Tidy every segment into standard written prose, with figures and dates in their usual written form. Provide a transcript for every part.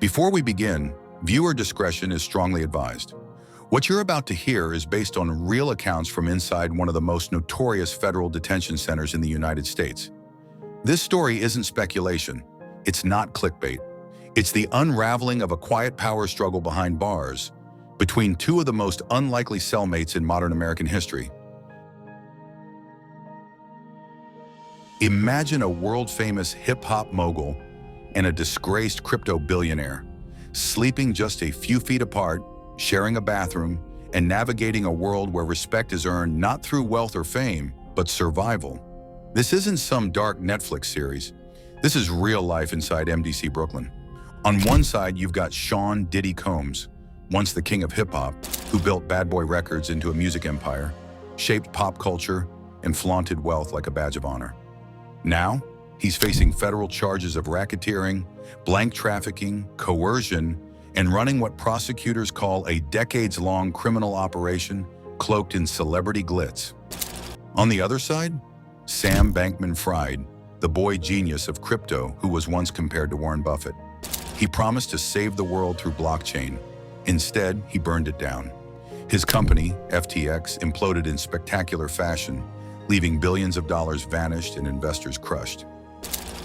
Before we begin, viewer discretion is strongly advised. What you're about to hear is based on real accounts from inside one of the most notorious federal detention centers in the United States. This story isn't speculation. It's not clickbait. It's the unraveling of a quiet power struggle behind bars between two of the most unlikely cellmates in modern American history. Imagine a world-famous hip-hop mogul and a disgraced crypto billionaire, sleeping just a few feet apart, sharing a bathroom, and navigating a world where respect is earned not through wealth or fame, but survival. This isn't some dark Netflix series. This is real life inside MDC Brooklyn. On one side, you've got Sean "Diddy" Combs, once the king of hip-hop, who built Bad Boy Records into a music empire, shaped pop culture, and flaunted wealth like a badge of honor. Now, he's facing federal charges of racketeering, blank trafficking, coercion, and running what prosecutors call a decades-long criminal operation cloaked in celebrity glitz. On the other side, Sam Bankman-Fried, the boy genius of crypto who was once compared to Warren Buffett. He promised to save the world through blockchain. Instead, he burned it down. His company, FTX, imploded in spectacular fashion, leaving billions of dollars vanished and investors crushed.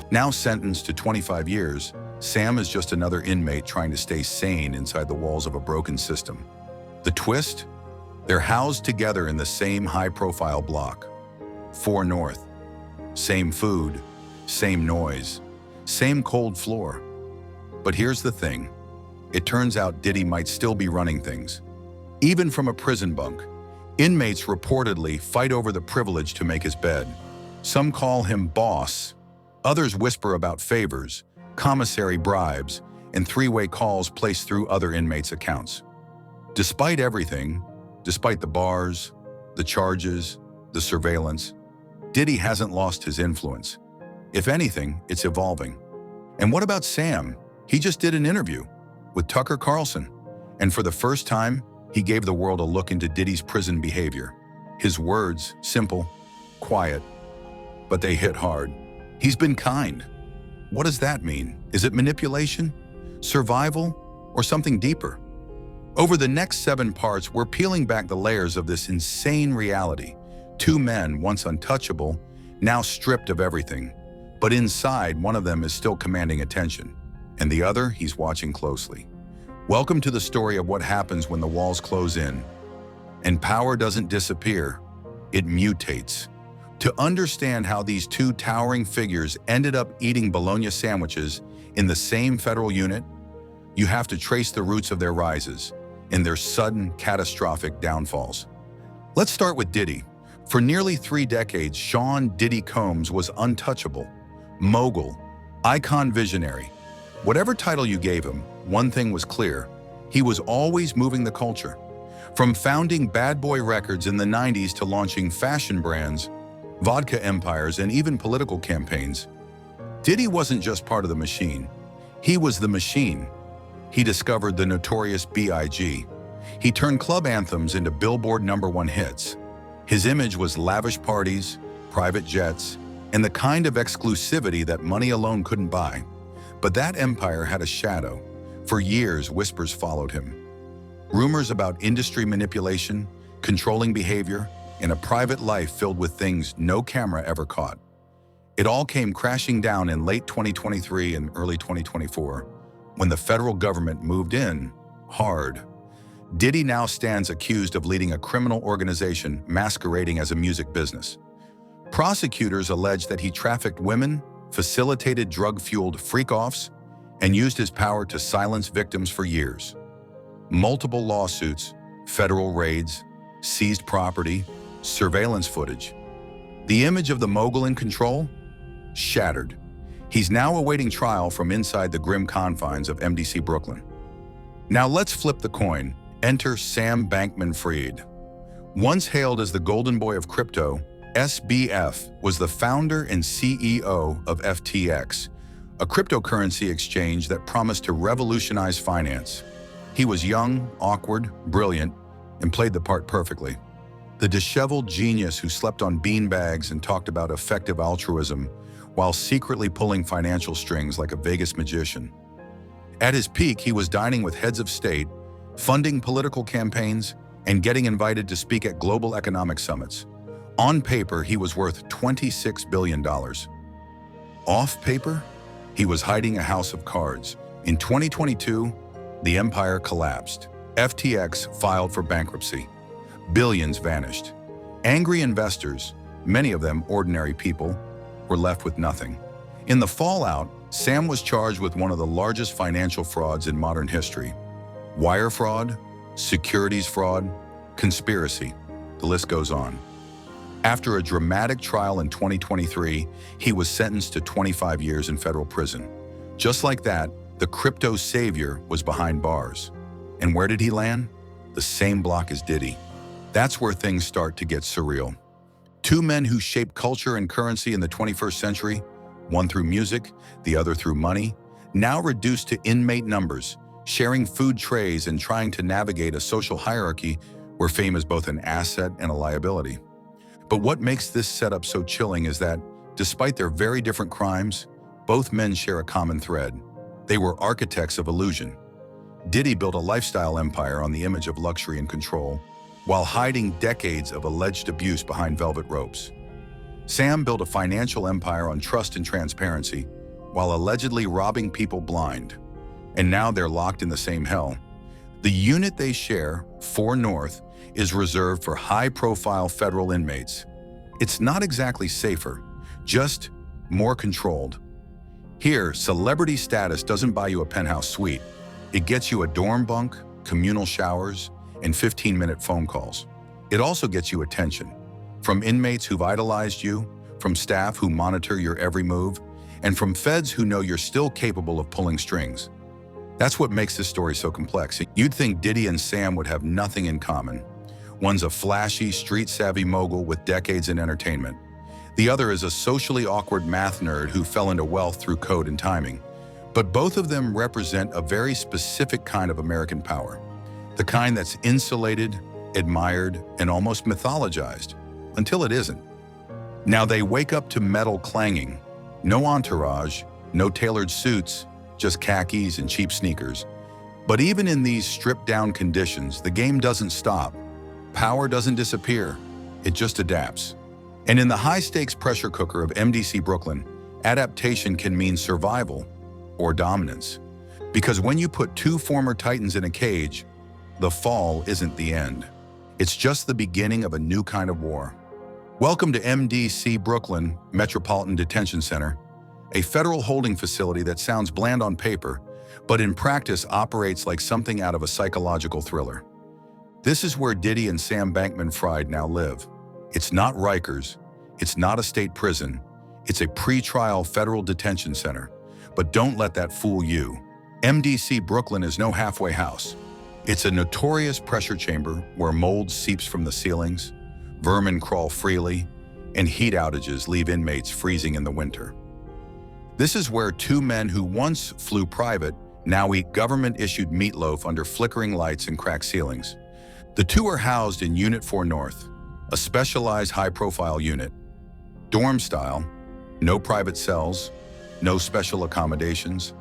Now sentenced to 25 years, Sam is just another inmate trying to stay sane inside the walls of a broken system. The twist? They're housed together in the same high-profile block. 4 North. Same food, same noise, same cold floor. But here's the thing. It turns out Diddy might still be running things. Even from a prison bunk, inmates reportedly fight over the privilege to make his bed. Some call him boss. Others whisper about favors, commissary bribes, and three-way calls placed through other inmates' accounts. Despite everything, despite the bars, the charges, the surveillance, Diddy hasn't lost his influence. If anything, it's evolving. And what about Sam? He just did an interview with Tucker Carlson, and for the first time, he gave the world a look into Diddy's prison behavior. His words, simple, quiet, but they hit hard. He's been kind. What does that mean? Is it manipulation, survival, or something deeper? Over the next 7 parts, we're peeling back the layers of this insane reality. 2 men, once untouchable, now stripped of everything. But inside, one of them is still commanding attention, and the other he's watching closely. Welcome to the story of what happens when the walls close in. And power doesn't disappear, it mutates. To understand how these 2 towering figures ended up eating bologna sandwiches in the same federal unit, you have to trace the roots of their rises and their sudden, catastrophic downfalls. Let's start with Diddy. For nearly 3 decades, Sean "Diddy" Combs was untouchable, mogul, icon visionary. Whatever title you gave him, one thing was clear. He was always moving the culture. From founding Bad Boy Records in the 90s to launching fashion brands, vodka empires, and even political campaigns, Diddy wasn't just part of the machine. He was the machine. He discovered the notorious B.I.G. He turned club anthems into Billboard #1 hits. His image was lavish parties, private jets, and the kind of exclusivity that money alone couldn't buy. But that empire had a shadow. For years, whispers followed him. Rumors about industry manipulation, controlling behavior, and a private life filled with things no camera ever caught. It all came crashing down in late 2023 and early 2024, when the federal government moved in hard. Diddy now stands accused of leading a criminal organization masquerading as a music business. Prosecutors allege that he trafficked women, facilitated drug-fueled freak-offs, and used his power to silence victims for years. Multiple lawsuits, federal raids, seized property, surveillance footage. The image of the mogul in control? Shattered. He's now awaiting trial from inside the grim confines of MDC Brooklyn. Now let's flip the coin. Enter Sam Bankman-Fried. Once hailed as the golden boy of crypto, SBF was the founder and CEO of FTX, a cryptocurrency exchange that promised to revolutionize finance. He was young, awkward, brilliant, and played the part perfectly. The disheveled genius who slept on beanbags and talked about effective altruism while secretly pulling financial strings like a Vegas magician. At his peak, he was dining with heads of state, funding political campaigns, and getting invited to speak at global economic summits. On paper, he was worth $26 billion. Off paper, he was hiding a house of cards. In 2022, the empire collapsed. FTX filed for bankruptcy. Billions vanished. Angry investors, many of them ordinary people, were left with nothing. In the fallout, Sam was charged with one of the largest financial frauds in modern history. Wire fraud, securities fraud, conspiracy, the list goes on. After a dramatic trial in 2023, he was sentenced to 25 years in federal prison. Just like that, the crypto savior was behind bars. And where did he land? The same block as Diddy. That's where things start to get surreal. Two men who shaped culture and currency in the 21st century, one through music, the other through money, now reduced to inmate numbers, sharing food trays and trying to navigate a social hierarchy where fame is both an asset and a liability. But what makes this setup so chilling is that, despite their very different crimes, both men share a common thread. They were architects of illusion. Diddy built a lifestyle empire on the image of luxury and control, while hiding decades of alleged abuse behind velvet ropes. Sam built a financial empire on trust and transparency, while allegedly robbing people blind. And now they're locked in the same hell. The unit they share, 4 North, is reserved for high-profile federal inmates. It's not exactly safer, just more controlled. Here, celebrity status doesn't buy you a penthouse suite. It gets you a dorm bunk, communal showers, and 15-minute phone calls. It also gets you attention, from inmates who've idolized you, from staff who monitor your every move, and from feds who know you're still capable of pulling strings. That's what makes this story so complex. You'd think Diddy and Sam would have nothing in common. One's a flashy, street-savvy mogul with decades in entertainment. The other is a socially awkward math nerd who fell into wealth through code and timing. But both of them represent a very specific kind of American power. The kind that's insulated, admired, and almost mythologized, until it isn't. Now they wake up to metal clanging. No entourage, no tailored suits, just khakis and cheap sneakers. But even in these stripped-down conditions, the game doesn't stop. Power doesn't disappear, it just adapts. And in the high-stakes pressure cooker of MDC Brooklyn, adaptation can mean survival or dominance. Because when you put 2 former titans in a cage, the fall isn't the end. It's just the beginning of a new kind of war. Welcome to MDC Brooklyn Metropolitan Detention Center, a federal holding facility that sounds bland on paper, but in practice operates like something out of a psychological thriller. This is where Diddy and Sam Bankman-Fried now live. It's not Rikers, it's not a state prison, it's a pre-trial federal detention center. But don't let that fool you. MDC Brooklyn is no halfway house. It's a notorious pressure chamber where mold seeps from the ceilings, vermin crawl freely, and heat outages leave inmates freezing in the winter. This is where 2 men who once flew private now eat government-issued meatloaf under flickering lights and cracked ceilings. The 2 are housed in Unit 4 North, a specialized high-profile unit. Dorm style, no private cells, no special accommodations.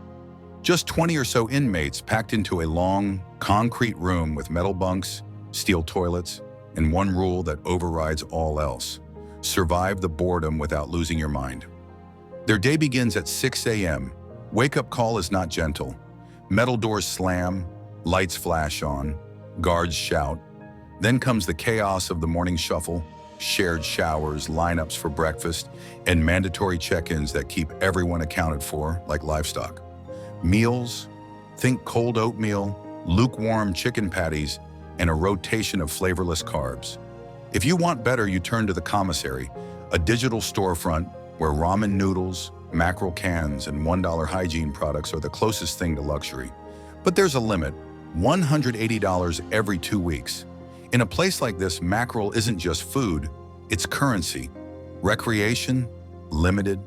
Just 20 or so inmates packed into a long, concrete room with metal bunks, steel toilets, and one rule that overrides all else: survive the boredom without losing your mind. Their day begins at 6 a.m. Wake-up call is not gentle. Metal doors slam, lights flash on, guards shout. Then comes the chaos of the morning shuffle, shared showers, lineups for breakfast, and mandatory check-ins that keep everyone accounted for like livestock. Meals, think cold oatmeal, lukewarm chicken patties, and a rotation of flavorless carbs. If you want better, you turn to the commissary, a digital storefront where ramen noodles, mackerel cans, and $1 hygiene products are the closest thing to luxury. But there's a limit: $180 every 2 weeks. In a place like this, mackerel isn't just food, it's currency. Recreation, limited.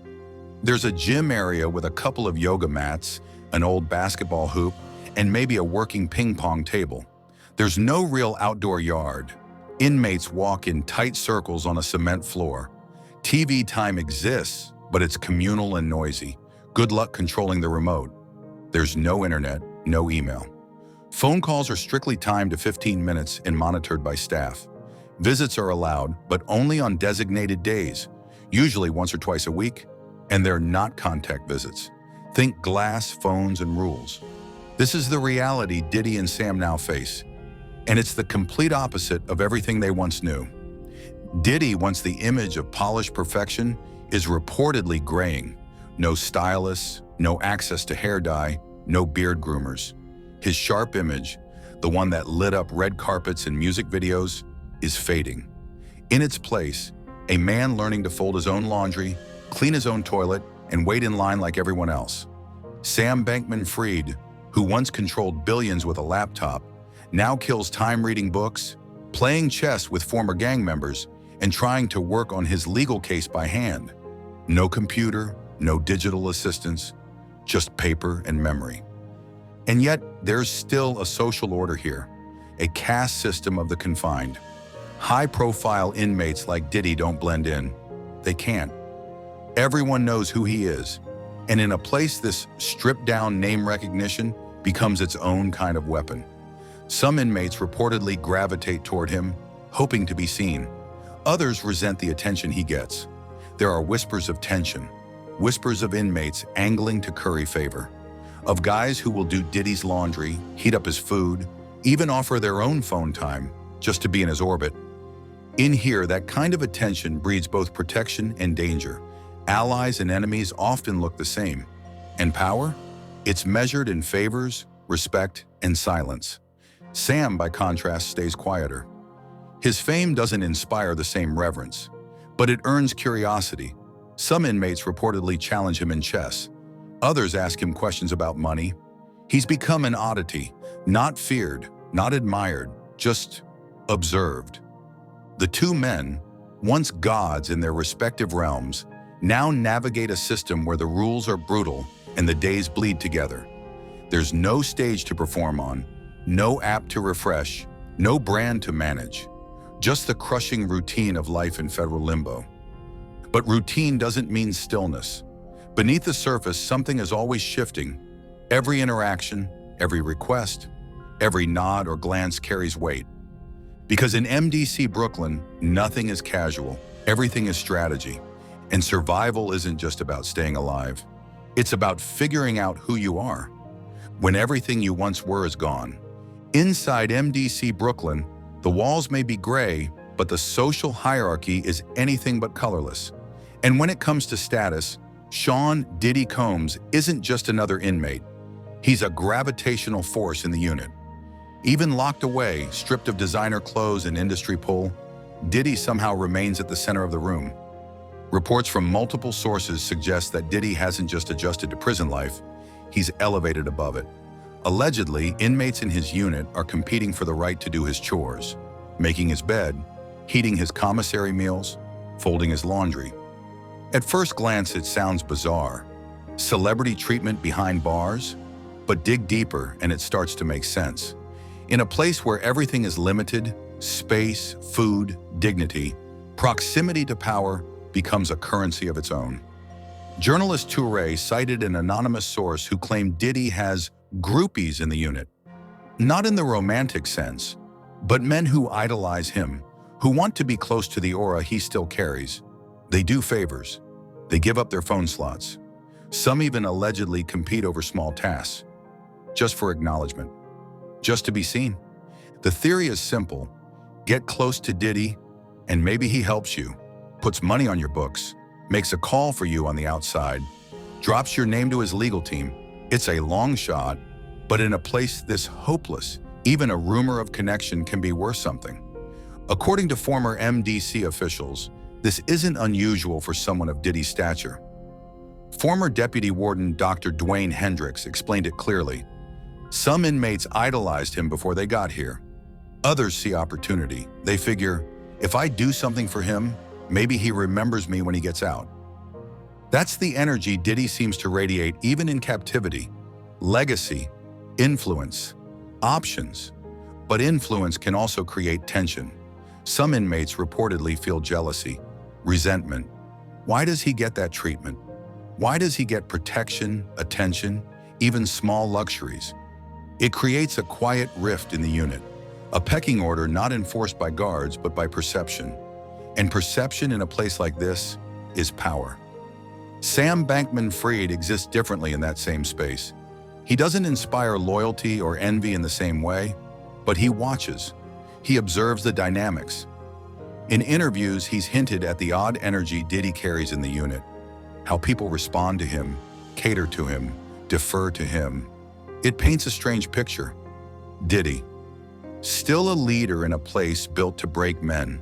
There's a gym area with a couple of yoga mats, an old basketball hoop, and maybe a working ping pong table. There's no real outdoor yard. Inmates walk in tight circles on a cement floor. TV time exists, but it's communal and noisy. Good luck controlling the remote. There's no internet, no email. Phone calls are strictly timed to 15 minutes and monitored by staff. Visits are allowed, but only on designated days, usually once or twice a week, and they're not contact visits. Think glass, phones, and rules. This is the reality Diddy and Sam now face, and it's the complete opposite of everything they once knew. Diddy, once the image of polished perfection, is reportedly graying. No stylists, no access to hair dye, no beard groomers. His sharp image, the one that lit up red carpets and music videos, is fading. In its place, a man learning to fold his own laundry, clean his own toilet, and wait in line like everyone else. Sam Bankman-Fried, who once controlled billions with a laptop, now kills time reading books, playing chess with former gang members, and trying to work on his legal case by hand. No computer, no digital assistance, just paper and memory. And yet, there's still a social order here, a caste system of the confined. High-profile inmates like Diddy don't blend in. They can't. Everyone knows who he is, and in a place this stripped-down name recognition becomes its own kind of weapon. Some inmates reportedly gravitate toward him, hoping to be seen. Others resent the attention he gets. There are whispers of tension, whispers of inmates angling to curry favor, of guys who will do Diddy's laundry, heat up his food, even offer their own phone time just to be in his orbit. In here, that kind of attention breeds both protection and danger. Allies and enemies often look the same. And power? It's measured in favors, respect, and silence. Sam, by contrast, stays quieter. His fame doesn't inspire the same reverence, but it earns curiosity. Some inmates reportedly challenge him in chess. Others ask him questions about money. He's become an oddity, not feared, not admired, just observed. The two men, once gods in their respective realms, now navigate a system where the rules are brutal and the days bleed together. There's no stage to perform on, no app to refresh, no brand to manage, just the crushing routine of life in federal limbo. But routine doesn't mean stillness. Beneath the surface, something is always shifting. Every interaction, every request, every nod or glance carries weight. Because in MDC Brooklyn, nothing is casual, everything is strategy. And survival isn't just about staying alive. It's about figuring out who you are when everything you once were is gone. Inside MDC Brooklyn, the walls may be gray, but the social hierarchy is anything but colorless. And when it comes to status, Sean Diddy Combs isn't just another inmate. He's a gravitational force in the unit. Even locked away, stripped of designer clothes and industry pull, Diddy somehow remains at the center of the room. Reports from multiple sources suggest that Diddy hasn't just adjusted to prison life, he's elevated above it. Allegedly, inmates in his unit are competing for the right to do his chores, making his bed, heating his commissary meals, folding his laundry. At first glance, it sounds bizarre. Celebrity treatment behind bars? But dig deeper and it starts to make sense. In a place where everything is limited, space, food, dignity, proximity to power becomes a currency of its own. Journalist Toure cited an anonymous source who claimed Diddy has groupies in the unit. Not in the romantic sense, but men who idolize him, who want to be close to the aura he still carries. They do favors. They give up their phone slots. Some even allegedly compete over small tasks, just for acknowledgement, just to be seen. The theory is simple. Get close to Diddy, and maybe he helps you, puts money on your books, makes a call for you on the outside, drops your name to his legal team. It's a long shot, but in a place this hopeless, even a rumor of connection can be worth something. According to former MDC officials, this isn't unusual for someone of Diddy's stature. Former Deputy Warden Dr. Dwayne Hendricks explained it clearly. Some inmates idolized him before they got here. Others see opportunity. They figure, if I do something for him, maybe he remembers me when he gets out. That's the energy Diddy seems to radiate even in captivity. Legacy, influence, options. But influence can also create tension. Some inmates reportedly feel jealousy, resentment. Why does he get that treatment? Why does he get protection, attention, even small luxuries. It creates a quiet rift in the unit, a pecking order not enforced by guards but by perception. And perception in a place like this is power. Sam Bankman-Fried exists differently in that same space. He doesn't inspire loyalty or envy in the same way, but he watches. He observes the dynamics. In interviews, he's hinted at the odd energy Diddy carries in the unit, how people respond to him, cater to him, defer to him. It paints a strange picture. Diddy, still a leader in a place built to break men,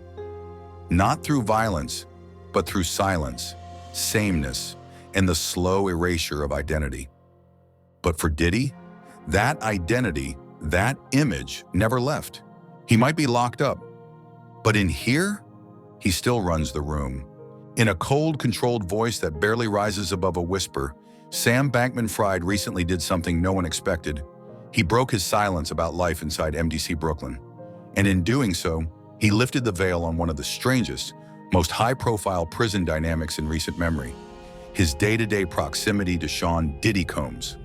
not through violence, but through silence, sameness, and the slow erasure of identity. But for Diddy, that identity, that image never left. He might be locked up, but in here, he still runs the room. In a cold, controlled voice that barely rises above a whisper, Sam Bankman-Fried recently did something no one expected. He broke his silence about life inside MDC Brooklyn. And in doing so, he lifted the veil on one of the strangest, most high-profile prison dynamics in recent memory, his day-to-day proximity to Sean Diddy Combs.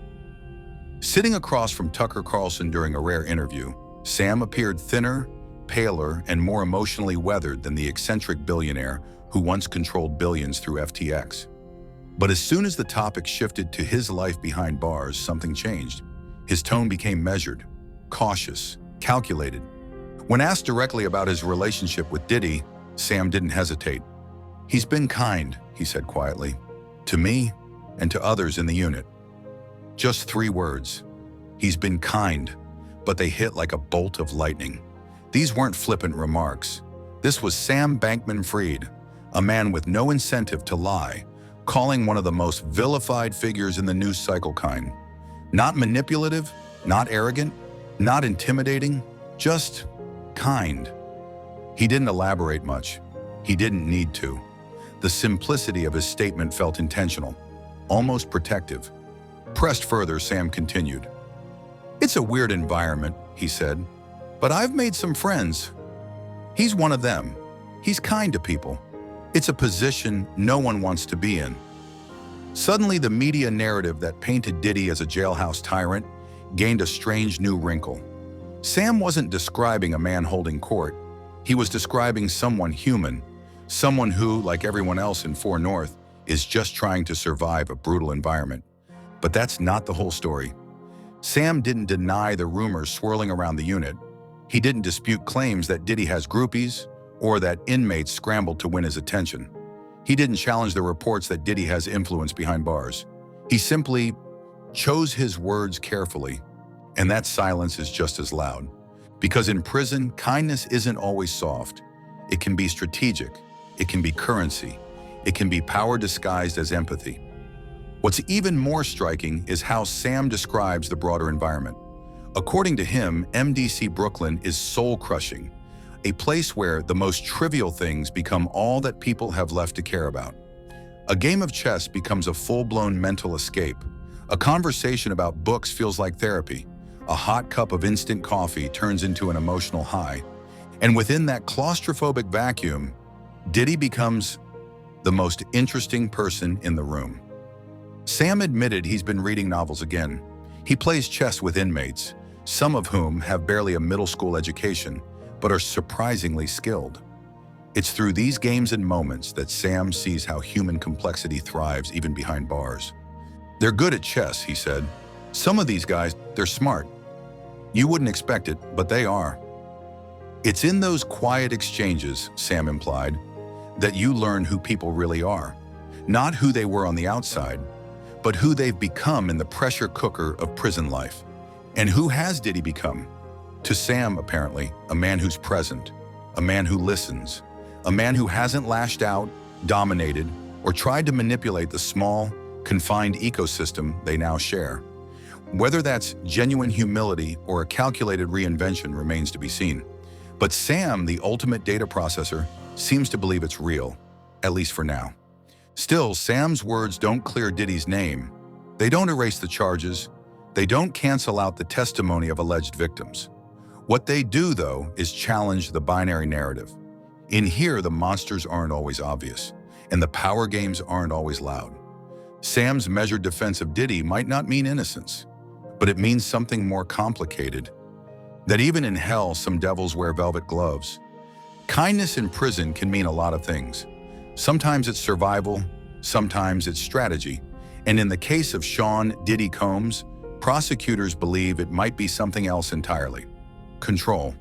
Sitting across from Tucker Carlson during a rare interview, Sam appeared thinner, paler, and more emotionally weathered than the eccentric billionaire who once controlled billions through FTX. But as soon as the topic shifted to his life behind bars, something changed. His tone became measured, cautious, calculated. When asked directly about his relationship with Diddy, Sam didn't hesitate. "He's been kind," he said quietly, "to me and to others in the unit." Just 3 words. He's been kind, but they hit like a bolt of lightning. These weren't flippant remarks. This was Sam Bankman-Fried, a man with no incentive to lie, calling one of the most vilified figures in the news cycle kind. Not manipulative, not arrogant, not intimidating, just kind. He didn't elaborate much. He didn't need to. The simplicity of his statement felt intentional, almost protective. Pressed further, Sam continued. "It's a weird environment," he said, "but I've made some friends. He's one of them. He's kind to people. It's a position no one wants to be in." Suddenly, the media narrative that painted Diddy as a jailhouse tyrant gained a strange new wrinkle. Sam wasn't describing a man holding court. He was describing someone human, someone who, like everyone else in 4 North, is just trying to survive a brutal environment. But that's not the whole story. Sam didn't deny the rumors swirling around the unit. He didn't dispute claims that Diddy has groupies or that inmates scrambled to win his attention. He didn't challenge the reports that Diddy has influence behind bars. He simply chose his words carefully, and that silence is just as loud. Because in prison, kindness isn't always soft. It can be strategic. It can be currency. It can be power disguised as empathy. What's even more striking is how Sam describes the broader environment. According to him, MDC Brooklyn is soul-crushing, a place where the most trivial things become all that people have left to care about. A game of chess becomes a full-blown mental escape. A conversation about books feels like therapy. A hot cup of instant coffee turns into an emotional high. And within that claustrophobic vacuum, Diddy becomes the most interesting person in the room. Sam admitted he's been reading novels again. He plays chess with inmates, some of whom have barely a middle school education, but are surprisingly skilled. It's through these games and moments that Sam sees how human complexity thrives even behind bars. "They're good at chess," he said. "Some of these guys, they're smart. You wouldn't expect it, but they are." It's in those quiet exchanges, Sam implied, that you learn who people really are. Not who they were on the outside, but who they've become in the pressure cooker of prison life. And who has Diddy become? To Sam, apparently, a man who's present, a man who listens, a man who hasn't lashed out, dominated, or tried to manipulate the small, confined ecosystem they now share. Whether that's genuine humility or a calculated reinvention remains to be seen. But Sam, the ultimate data processor, seems to believe it's real, at least for now. Still, Sam's words don't clear Diddy's name. They don't erase the charges. They don't cancel out the testimony of alleged victims. What they do, though, is challenge the binary narrative. In here, the monsters aren't always obvious, and the power games aren't always loud. Sam's measured defense of Diddy might not mean innocence, but it means something more complicated. That even in hell, some devils wear velvet gloves. Kindness in prison can mean a lot of things. Sometimes it's survival, sometimes it's strategy. And in the case of Sean Diddy Combs, prosecutors believe it might be something else entirely. Control.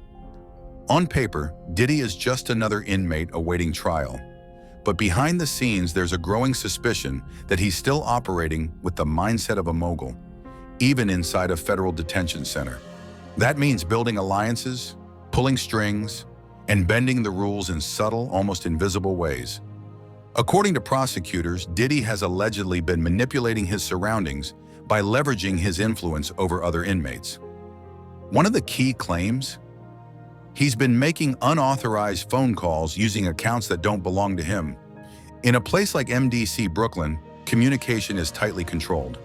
On paper, Diddy is just another inmate awaiting trial. But behind the scenes, there's a growing suspicion that he's still operating with the mindset of a mogul, even inside a federal detention center. That means building alliances, pulling strings, and bending the rules in subtle, almost invisible ways. According to prosecutors, Diddy has allegedly been manipulating his surroundings by leveraging his influence over other inmates. One of the key claims? He's been making unauthorized phone calls using accounts that don't belong to him. In a place like MDC Brooklyn, communication is tightly controlled.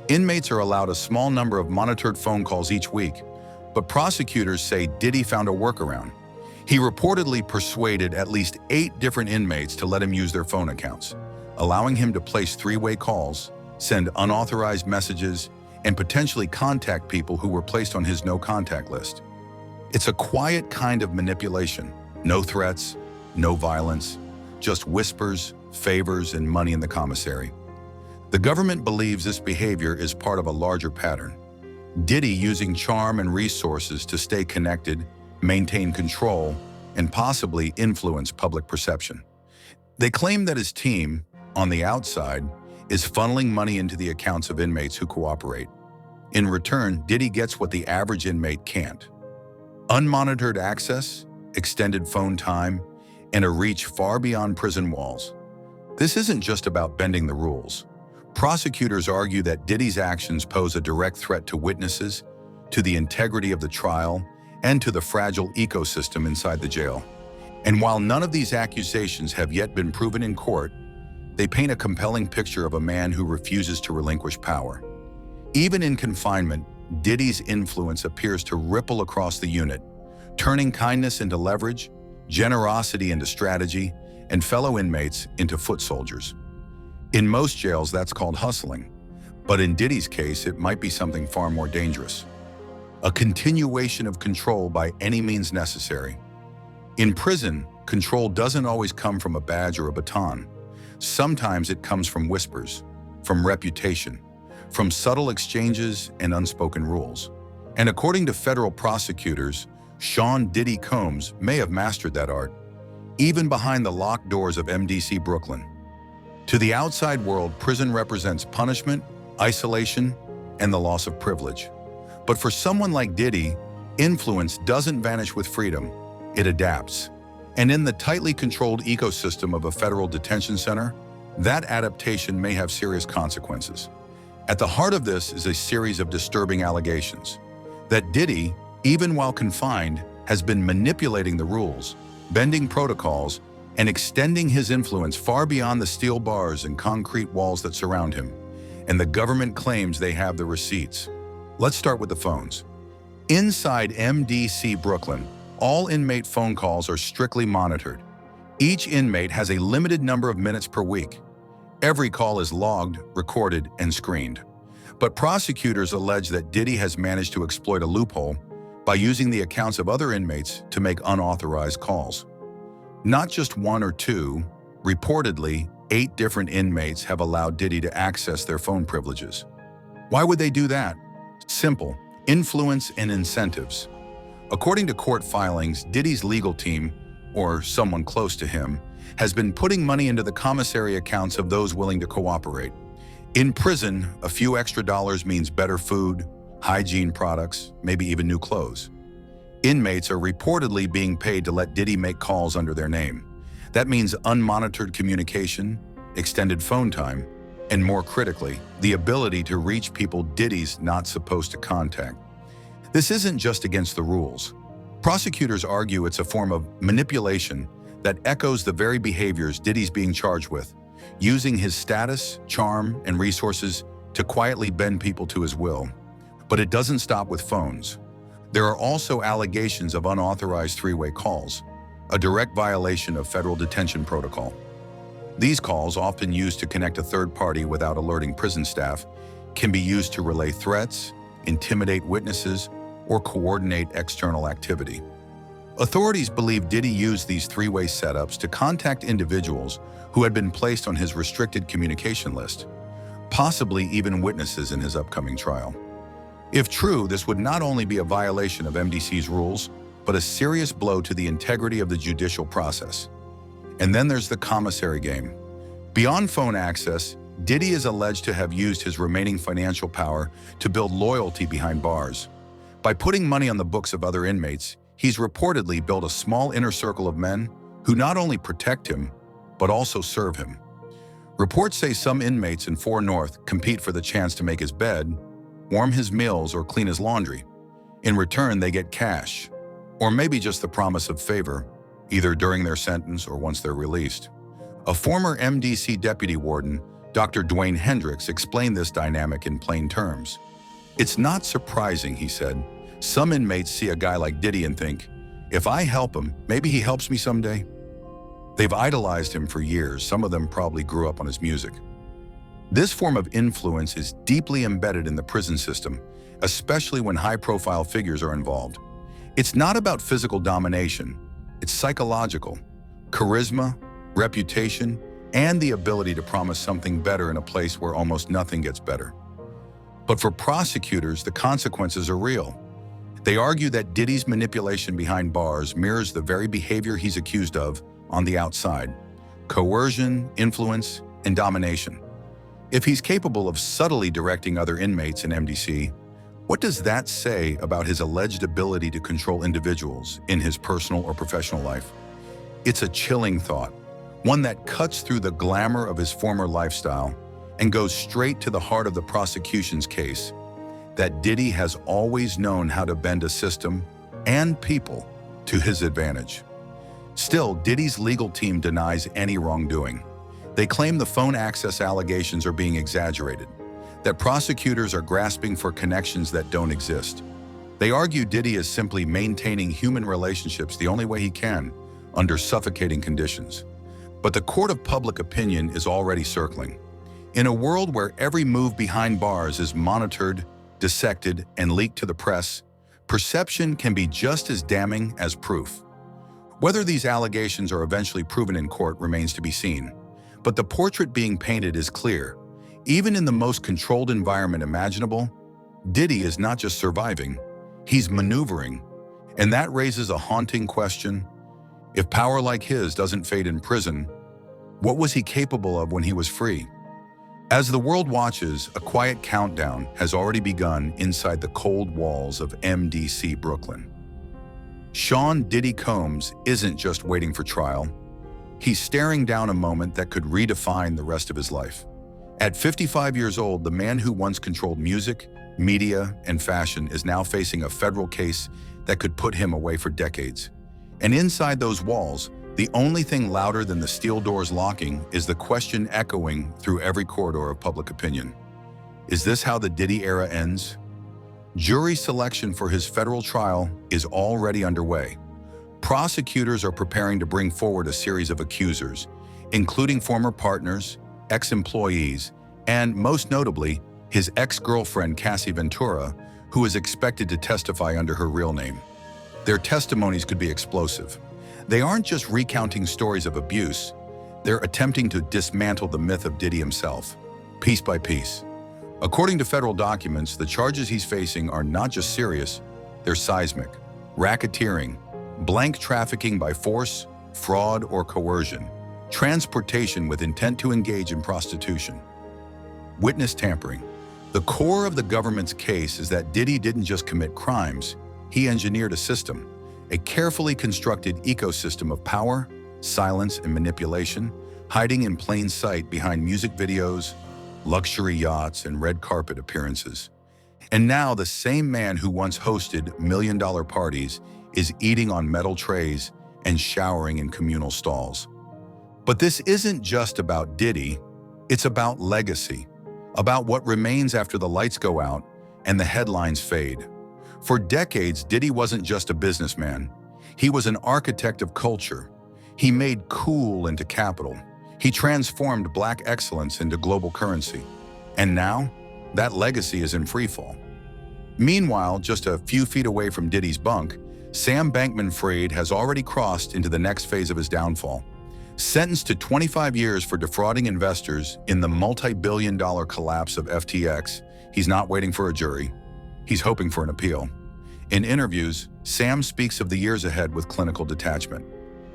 Inmates are allowed a small number of monitored phone calls each week, but prosecutors say Diddy found a workaround. He reportedly persuaded at least 8 different inmates to let him use their phone accounts, allowing him to place three-way calls, send unauthorized messages, and potentially contact people who were placed on his no-contact list. It's a quiet kind of manipulation. No threats, no violence, just whispers, favors, and money in the commissary. The government believes this behavior is part of a larger pattern. Diddy using charm and resources to stay connected, maintain control, and possibly influence public perception. They claim that his team, on the outside, is funneling money into the accounts of inmates who cooperate. In return, Diddy gets what the average inmate can't: unmonitored access, extended phone time, and a reach far beyond prison walls. This isn't just about bending the rules. Prosecutors argue that Diddy's actions pose a direct threat to witnesses, to the integrity of the trial, and to the fragile ecosystem inside the jail. And while none of these accusations have yet been proven in court, they paint a compelling picture of a man who refuses to relinquish power. Even in confinement, Diddy's influence appears to ripple across the unit, turning kindness into leverage, generosity into strategy, and fellow inmates into foot soldiers. In most jails, that's called hustling. But in Diddy's case, it might be something far more dangerous: a continuation of control by any means necessary. In prison, control doesn't always come from a badge or a baton. Sometimes it comes from whispers, from reputation, from subtle exchanges and unspoken rules. And according to federal prosecutors, Sean Diddy Combs may have mastered that art, even behind the locked doors of MDC Brooklyn. To the outside world, prison represents punishment, isolation, and the loss of privilege. But for someone like Diddy, influence doesn't vanish with freedom, it adapts. And in the tightly controlled ecosystem of a federal detention center, that adaptation may have serious consequences. At the heart of this is a series of disturbing allegations that Diddy, even while confined, has been manipulating the rules, bending protocols, and extending his influence far beyond the steel bars and concrete walls that surround him. And the government claims they have the receipts. Let's start with the phones. Inside MDC Brooklyn, all inmate phone calls are strictly monitored. Each inmate has a limited number of minutes per week. Every call is logged, recorded, and screened. But prosecutors allege that Diddy has managed to exploit a loophole by using the accounts of other inmates to make unauthorized calls. Not just one or two, reportedly, 8 different inmates have allowed Diddy to access their phone privileges. Why would they do that? Simple: influence and incentives. According to court filings, Diddy's legal team, or someone close to him, has been putting money into the commissary accounts of those willing to cooperate. In prison, a few extra dollars means better food, hygiene products, maybe even new clothes. Inmates are reportedly being paid to let Diddy make calls under their name. That means unmonitored communication, extended phone time, and more critically, the ability to reach people Diddy's not supposed to contact. This isn't just against the rules. Prosecutors argue it's a form of manipulation that echoes the very behaviors Diddy's being charged with, using his status, charm, and resources to quietly bend people to his will. But it doesn't stop with phones. There are also allegations of unauthorized three-way calls, a direct violation of federal detention protocol. These calls, often used to connect a third party without alerting prison staff, can be used to relay threats, intimidate witnesses, or coordinate external activity. Authorities believe Diddy used these three-way setups to contact individuals who had been placed on his restricted communication list, possibly even witnesses in his upcoming trial. If true, this would not only be a violation of MDC's rules, but a serious blow to the integrity of the judicial process. And then there's the commissary game. Beyond phone access, Diddy is alleged to have used his remaining financial power to build loyalty behind bars. By putting money on the books of other inmates, he's reportedly built a small inner circle of men who not only protect him, but also serve him. Reports say some inmates in 4 North compete for the chance to make his bed, warm his meals, or clean his laundry. In return, they get cash, or maybe just the promise of favor, either during their sentence or once they're released. A former MDC deputy warden, Dr. Dwayne Hendricks, explained this dynamic in plain terms. "It's not surprising," he said. "Some inmates see a guy like Diddy and think, if I help him, maybe he helps me someday." They've idolized him for years. Some of them probably grew up on his music. This form of influence is deeply embedded in the prison system, especially when high-profile figures are involved. It's not about physical domination. It's psychological. Charisma, reputation, and the ability to promise something better in a place where almost nothing gets better. But for prosecutors, the consequences are real. They argue that Diddy's manipulation behind bars mirrors the very behavior he's accused of on the outside: coercion, influence, and domination. If he's capable of subtly directing other inmates in MDC, what does that say about his alleged ability to control individuals in his personal or professional life? It's a chilling thought, one that cuts through the glamour of his former lifestyle and goes straight to the heart of the prosecution's case, that Diddy has always known how to bend a system and people to his advantage. Still, Diddy's legal team denies any wrongdoing. They claim the phone access allegations are being exaggerated, that prosecutors are grasping for connections that don't exist. They argue Diddy is simply maintaining human relationships the only way he can, under suffocating conditions. But the court of public opinion is already circling. In a world where every move behind bars is monitored, dissected, and leaked to the press, perception can be just as damning as proof. Whether these allegations are eventually proven in court remains to be seen. But the portrait being painted is clear. Even in the most controlled environment imaginable, Diddy is not just surviving, he's maneuvering. And that raises a haunting question. If power like his doesn't fade in prison, what was he capable of when he was free? As the world watches, a quiet countdown has already begun inside the cold walls of MDC Brooklyn. Sean Diddy Combs isn't just waiting for trial. He's staring down a moment that could redefine the rest of his life. At 55 years old, the man who once controlled music, media, and fashion is now facing a federal case that could put him away for decades. And inside those walls, the only thing louder than the steel doors locking is the question echoing through every corridor of public opinion. Is this how the Diddy era ends? Jury selection for his federal trial is already underway. Prosecutors are preparing to bring forward a series of accusers, including former partners, ex-employees, and, most notably, his ex-girlfriend Cassie Ventura, who is expected to testify under her real name. Their testimonies could be explosive. They aren't just recounting stories of abuse, they're attempting to dismantle the myth of Diddy himself, piece by piece. According to federal documents, the charges he's facing are not just serious, they're seismic: racketeering, blank trafficking by force, fraud or coercion, transportation with intent to engage in prostitution, witness tampering. The core of the government's case is that Diddy didn't just commit crimes, he engineered a system, a carefully constructed ecosystem of power, silence, and manipulation, hiding in plain sight behind music videos, luxury yachts, and red carpet appearances. And now the same man who once hosted million-dollar parties is eating on metal trays and showering in communal stalls. But this isn't just about Diddy, it's about legacy, about what remains after the lights go out and the headlines fade. For decades, Diddy wasn't just a businessman. He was an architect of culture. He made cool into capital. He transformed black excellence into global currency. And now, that legacy is in freefall. Meanwhile, just a few feet away from Diddy's bunk, Sam Bankman-Fried has already crossed into the next phase of his downfall. Sentenced to 25 years for defrauding investors in the multi-billion-dollar collapse of FTX, he's not waiting for a jury. He's hoping for an appeal. In interviews, Sam speaks of the years ahead with clinical detachment.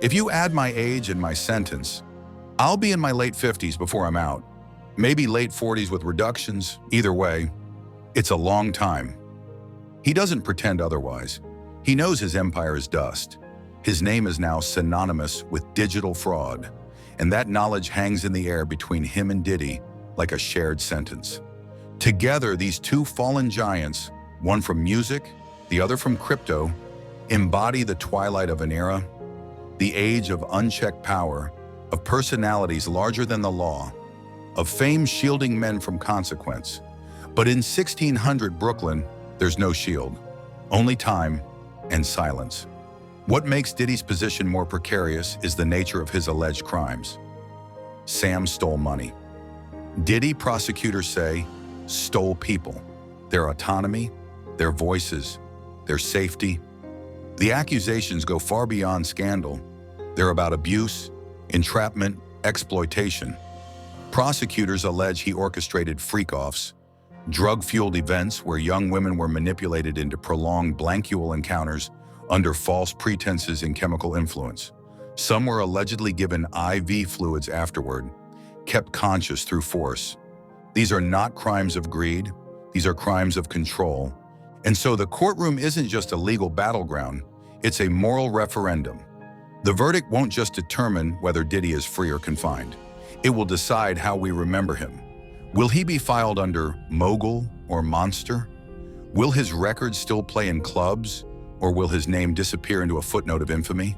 If you add my age and my sentence, I'll be in my late 50s before I'm out. Maybe late 40s with reductions. Either way, it's a long time. He doesn't pretend otherwise. He knows his empire is dust. His name is now synonymous with digital fraud, and that knowledge hangs in the air between him and Diddy like a shared sentence. Together, these two fallen giants, one from music, the other from crypto, embody the twilight of an era, the age of unchecked power, of personalities larger than the law, of fame shielding men from consequence. But in 1600 Brooklyn, there's no shield, only time and silence. What makes Diddy's position more precarious is the nature of his alleged crimes. Sam stole money. Diddy, prosecutors say, stole people, their autonomy, their voices, their safety. The accusations go far beyond scandal. They're about abuse, entrapment, exploitation. Prosecutors allege he orchestrated freak-offs, drug-fueled events where young women were manipulated into prolonged blankual encounters under false pretenses and chemical influence. Some were allegedly given IV fluids afterward, kept conscious through force. These are not crimes of greed, these are crimes of control. And so the courtroom isn't just a legal battleground, it's a moral referendum. The verdict won't just determine whether Diddy is free or confined. It will decide how we remember him. Will he be filed under mogul or monster? Will his record still play in clubs, or will his name disappear into a footnote of infamy?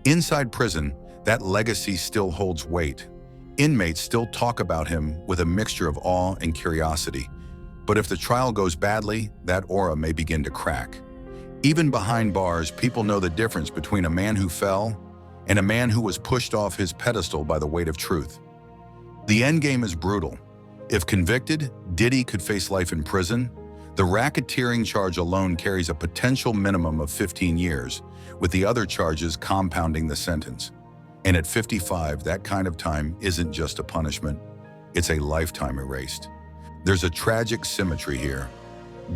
Inside prison, that legacy still holds weight. Inmates still talk about him with a mixture of awe and curiosity. But if the trial goes badly, that aura may begin to crack. Even behind bars, people know the difference between a man who fell and a man who was pushed off his pedestal by the weight of truth. The endgame is brutal. If convicted, Diddy could face life in prison. The racketeering charge alone carries a potential minimum of 15 years, with the other charges compounding the sentence. And at 55, that kind of time isn't just a punishment, it's a lifetime erased. There's a tragic symmetry here.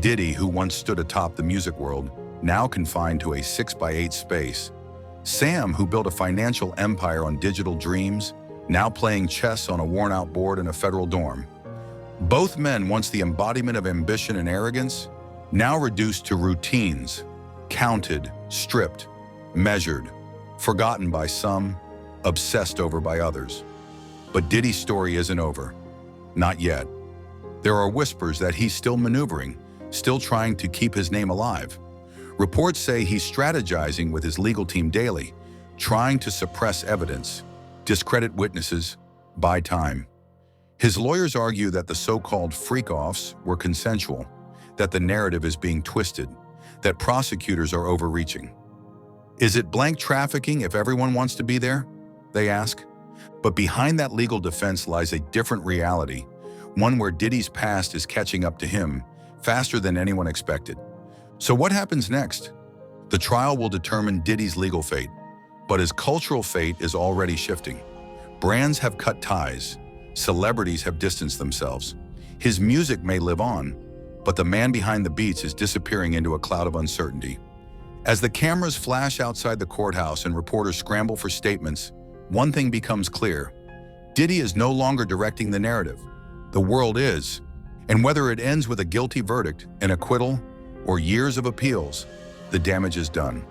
Diddy, who once stood atop the music world, now confined to a 6x8 space. Sam, who built a financial empire on digital dreams, now playing chess on a worn-out board in a federal dorm. Both men, once the embodiment of ambition and arrogance, now reduced to routines, counted, stripped, measured, forgotten by some, obsessed over by others. But Diddy's story isn't over. Not yet. There are whispers that he's still maneuvering, still trying to keep his name alive. Reports say he's strategizing with his legal team daily, trying to suppress evidence, discredit witnesses, buy time. His lawyers argue that the so-called freak-offs were consensual, that the narrative is being twisted, that prosecutors are overreaching. Is it blank trafficking if everyone wants to be there? They ask. But behind that legal defense lies a different reality, one where Diddy's past is catching up to him faster than anyone expected. So what happens next? The trial will determine Diddy's legal fate, but his cultural fate is already shifting. Brands have cut ties. Celebrities have distanced themselves. His music may live on, but the man behind the beats is disappearing into a cloud of uncertainty. As the cameras flash outside the courthouse and reporters scramble for statements, one thing becomes clear. Diddy is no longer directing the narrative. The world is. And whether it ends with a guilty verdict, an acquittal, or years of appeals, the damage is done.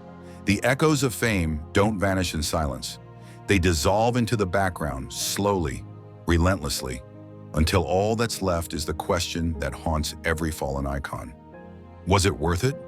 The echoes of fame don't vanish in silence. They dissolve into the background, slowly, relentlessly, until all that's left is the question that haunts every fallen icon. Was it worth it?